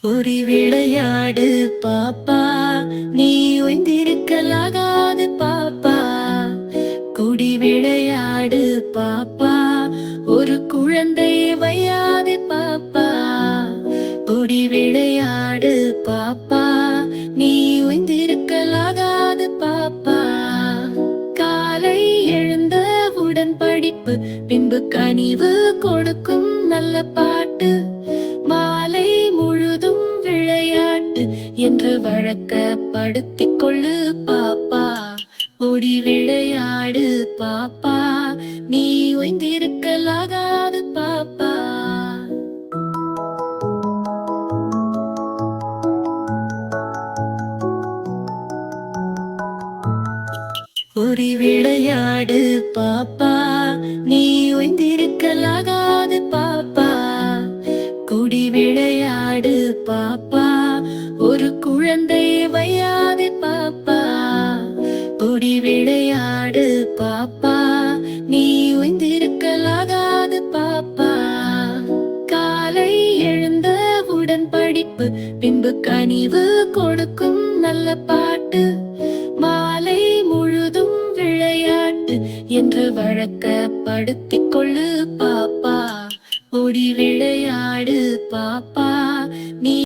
ஒரு விளையாடு பாப்பா, நீ ஓய்ந்திருக்கலாகாது பாப்பா. குடி விளையாடு பாப்பா, ஒரு குழந்தை வையாது பாப்பா. குடி விளையாடு பாப்பா, நீ ஓய்ந்திருக்கலாகாது பாப்பா. காலை எழுந்தவுடன் படிப்பு, பின்பு கனிவு கொடுக்கும் நல்ல பாட்டு. மாலை முழுதும் விளையாட்டு என்று வழக்கப்படுத்திக் கொள்ளு பாப்பா. ஓடி விளையாடு பாப்பா, நீ ஓய்ந்திருக்கலாகாது பாப்பா. ஓடி விளையாடு பாப்பா, நீ ஓய்ந்திருக்கலாகாது பாப்பா. குடி விளையாடு பாப்பா, ஒரு குழந்தை வையாது பாப்பா. குடி விளையாடு பாப்பா, நீ ஓய்ந்திருக்கலாகாது பாப்பா. காலை எழுந்தவுடன் படிப்பு, பின்பு கனிவு கொடுக்கும் நல்ல பாட்டு. மாலை முழுதும் விளையாட்டு என்று வழக்கப்படுத்திக் கொள்ளு பாப்பா. ஓடி விளையாடு பாப்பா,